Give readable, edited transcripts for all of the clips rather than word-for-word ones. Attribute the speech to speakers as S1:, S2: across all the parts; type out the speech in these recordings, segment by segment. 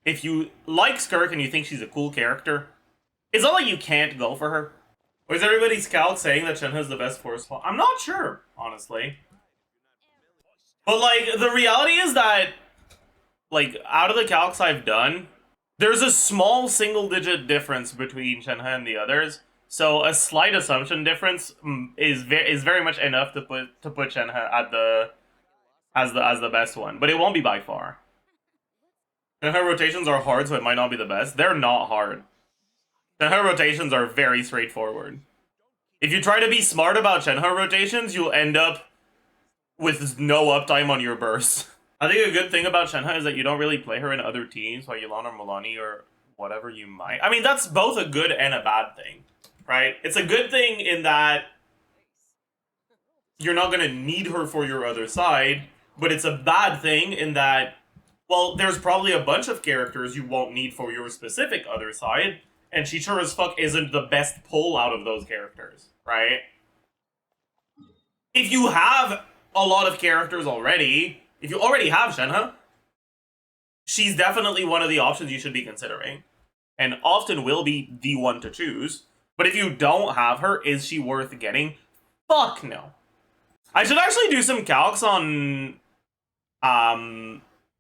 S1: if you like Skirk and you think she's a cool character, it's not like you can't go for her. Or is everybody's calc saying that Shenhe is the best force? I'm not sure, honestly. But, like, the reality is that, like, out of the calcs I've done, there's a small single-digit difference between Shenhe and the others. So a slight assumption difference is very much enough to put Shenhe at the as the best one, but it won't be by far. And her rotations are hard, so it might not be the best. They're not hard. And her rotations are very straightforward. If you try to be smart about Shenhe rotations, you'll end up with no uptime on your burst. I think a good thing about Shenhe is that you don't really play her in other teams, like Yulan or Milani or whatever you might. I mean, that's both a good and a bad thing, right? It's a good thing in that you're not going to need her for your other side, but it's a bad thing in that, well, there's probably a bunch of characters you won't need for your specific other side, and she sure as fuck isn't the best pull out of those characters, right? If you have a lot of characters already, if you already have Shenhe, she's definitely one of the options you should be considering, and often will be the one to choose. But if you don't have her, is she worth getting? Fuck no. I should actually do some calcs on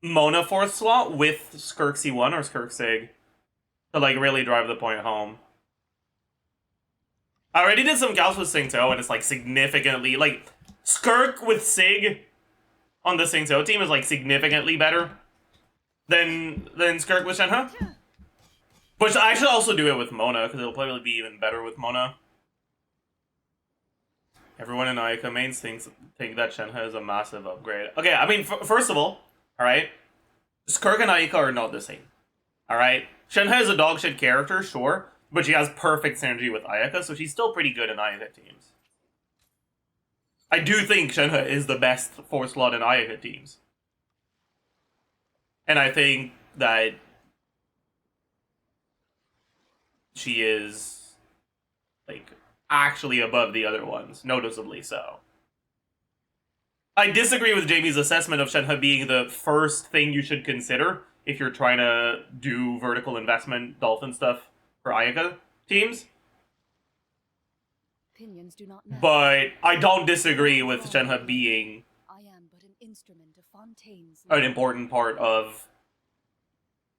S1: Mona 4th slot with Skirk C1 or Skirk Sig to, like, really drive the point home. I already did some calcs with Singto, and it's, like, significantly, like, Skirk with Sig on the Singto team is, like, significantly better than Skirk with Shenhe. But I should also do it with Mona, because it'll probably be even better with Mona. Everyone in Ayaka mains think that Shenhe is a massive upgrade. Okay, I mean, first of all, alright, Skirk and Ayaka are not the same. Alright? Shenhe is a dogshit character, sure, but she has perfect synergy with Ayaka, so she's still pretty good in Ayaka teams. I do think Shenhe is the best 4th slot in Ayaka teams. And I think that she is, like, actually above the other ones, noticeably so. I disagree with Jamie's assessment of Shenhe being the first thing you should consider if you're trying to do vertical investment dolphin stuff for Ayaka teams.
S2: Opinions do not matter.
S1: But I don't disagree with Shenhe being
S2: I am but an instrument of Fontaine's
S1: an important part of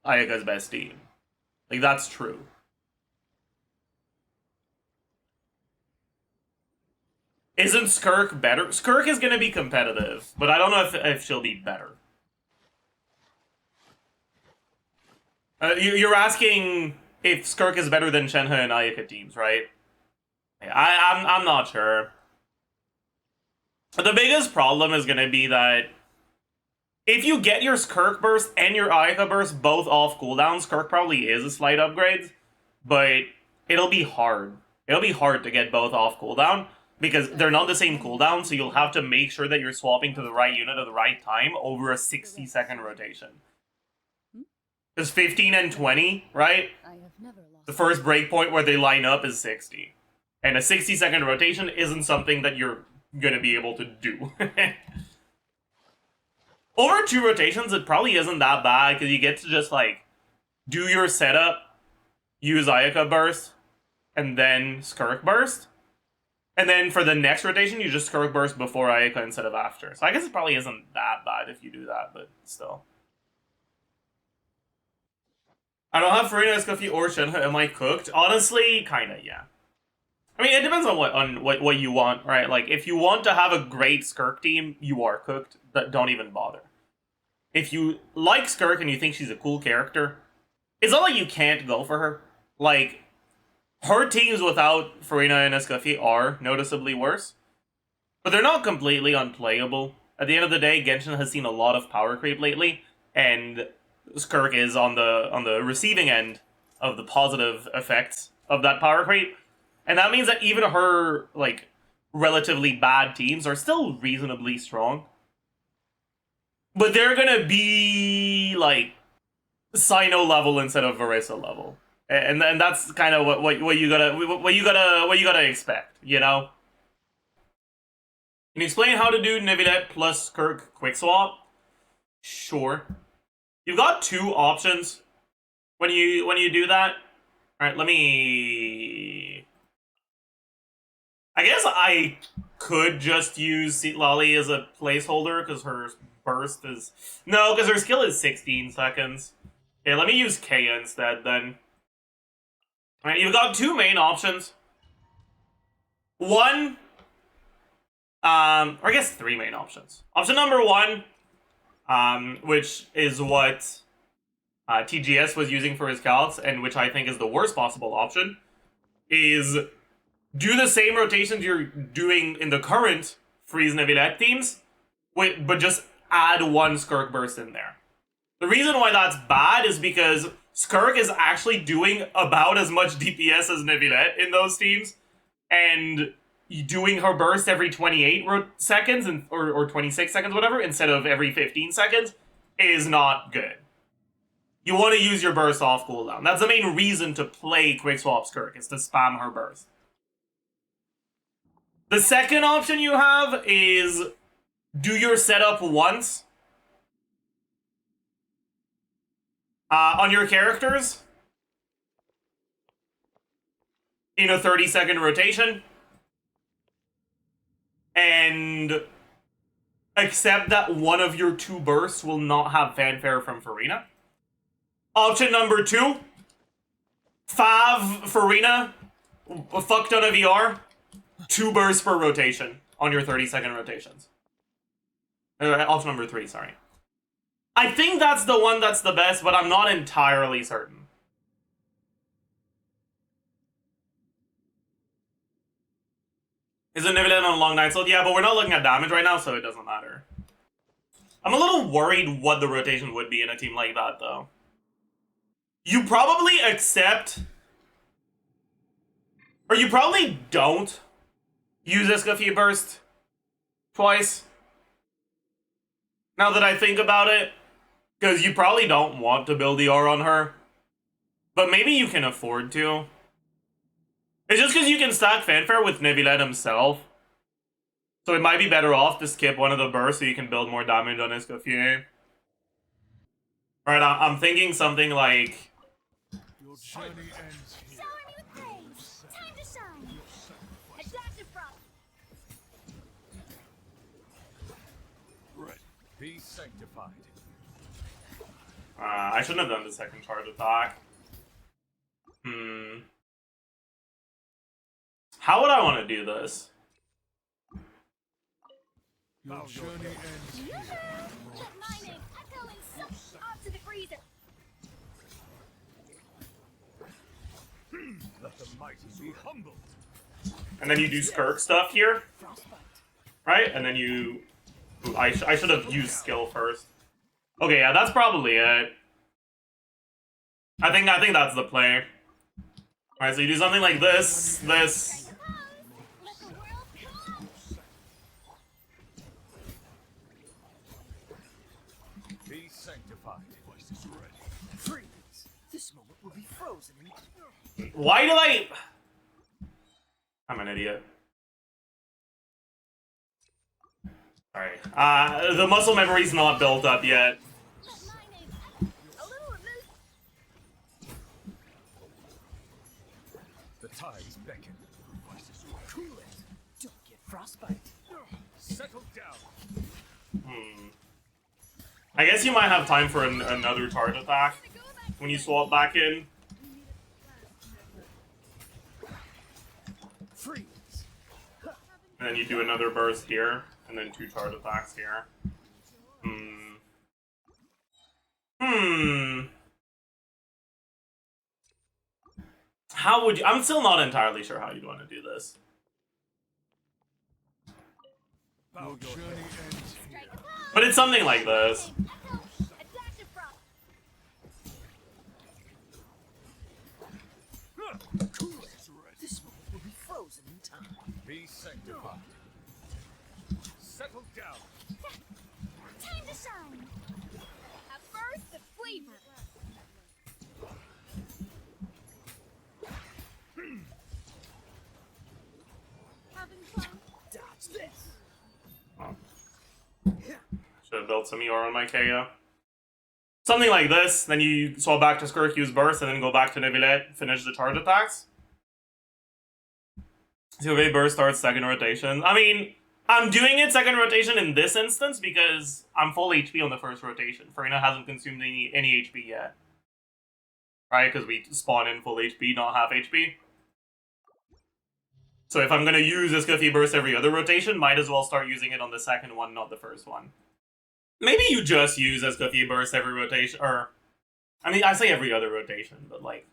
S1: Ayaka's best team. Like, that's true. Isn't Skirk better? Skirk is going to be competitive, but I don't know if she'll be better. You're asking if Skirk is better than Shenhe and Ayaka teams, right? I'm not sure. The biggest problem is going to be that if you get your Skirk burst and your Ayaka burst both off cooldown, Skirk probably is a slight upgrade, but it'll be hard. It'll be hard to get both off cooldown, because they're not the same cooldown, so you'll have to make sure that you're swapping to the right unit at the right time over a 60-second rotation. Because 15 and 20, right?
S2: I have never lost
S1: The first breakpoint where they line up is 60. And a 60-second rotation isn't something that you're gonna be able to do. Over 2 rotations, it probably isn't that bad, because you get to just, like, do your setup, use Ayaka burst, and then Skirk burst. And then for the next rotation, you just Skirk burst before Ayaka instead of after. So I guess it probably isn't that bad if you do that, but still. I don't have Farina, Escoffi, or Shenhe. Am I cooked? Honestly, kinda, yeah. I mean, it depends on what you want, right? Like, if you want to have a great Skirk team, you are cooked. Don't even bother. If you like Skirk and you think she's a cool character, it's not like you can't go for her. Like, her teams without Farina and Escoffi are noticeably worse, but they're not completely unplayable. At the end of the day, Genshin has seen a lot of power creep lately, and Skirk is on the receiving end of the positive effects of that power creep. And that means that even her, like, relatively bad teams are still reasonably strong. But they're gonna be, like, Sino level instead of Varesa level. And that's kind of what you gotta expect, you know? Can you explain how to do Neuvillette plus Skirk quickswap? Sure. You've got 2 options when you do that, all right, let me. I guess I could just use Lolly as a placeholder because her burst is no, because her skill is 16 seconds. Okay, let me use Kaya instead then. All right, you've got two main options. One, or I guess three main options. Option number one, which is what TGS was using for his calcs, and which I think is the worst possible option, is do the same rotations you're doing in the current Freeze Neuvillette themes, but just add one Skirk burst in there. The reason why that's bad is because Skirk is actually doing about as much DPS as Neuvillette in those teams, and doing her burst every 28 seconds or 26 seconds, whatever, instead of every 15 seconds is not good. You want to use your burst off cooldown. That's the main reason to play quickswap Skirk, is to spam her burst. The second option you have is do your setup once on your characters in a 30-second rotation and accept that one of your two bursts will not have fanfare from Farina. Option number two, Fav Farina, a fuck ton of ER, 2 bursts per rotation on your 30-second rotations. Option number 3, sorry. I think that's the one that's the best, but I'm not entirely certain. Is it Neuvillette on a long night slot? Yeah, but we're not looking at damage right now, so it doesn't matter. I'm a little worried what the rotation would be in a team like that, though. You probably accept... Or you probably don't use Escoffier Burst twice. Now that I think about it. Because you probably don't want to build ER on her. But maybe you can afford to. It's just because you can stack Fanfare with Neuvillette himself. So it might be better off to skip one of the bursts so you can build more damage on Escoffier. Alright, I'm thinking something like...
S3: Your journey ends here.
S4: Shower me with praise. Time to shine. Adaptive prop.
S3: Right. Be sanctified.
S1: I shouldn't have done the second charge attack. How would I want to do this?
S3: Your journey ends here.
S4: Let my name echo and suck off to the freezer.
S3: Let the mighty be humbled.
S1: And then you do Skirk stuff here. Right? And then you... Ooh, I should have used skill first. Okay, yeah, that's probably it. I think that's the play. Alright, so you do something like this, this.
S4: Let the world come.
S3: Be sanctified. Voice is ready. Freeze. This moment will be frozen.
S1: Why did I... I'm an idiot. Sorry. The muscle memory's not built up yet.
S4: Let my name echo. A little remove.
S3: The tides beckon. Voice is ready. Cool it. Don't get frostbite. Settle down.
S1: I guess you might have time for another charge attack when you swap back in.
S3: Freeze.
S1: And then you do another burst here, and then 2 charge attacks here. How would you... I'm still not entirely sure how you'd want to do this.
S3: Your journey ends here.
S4: Strike a pose.
S1: But it's something like this.
S4: Echo. Adaptive prop.
S3: Cool it. This moment will be frozen in time. Be sanctified. Settle down.
S4: Time to shine. A burst of flavor. Having fun.
S3: Dodge this.
S1: Should have built some ER on my KO. Something like this, then you swap back to Skirk, use Burst, and then go back to Neuvillette, finish the charge attacks. Zajef Burst starts second rotation. I mean, I'm doing it second rotation in this instance because I'm full HP on the first rotation. Farina hasn't consumed any HP yet. Right? Because we spawn in full HP, not half HP. So if I'm going to use Escoffier Burst every other rotation, might as well start using it on the second one, not the first one. Maybe you just use Escoffier Burst every rotation, or... I mean, I say every other rotation, but like...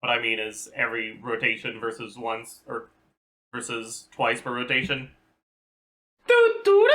S1: What I mean is every rotation versus once, or... versus twice per rotation. Do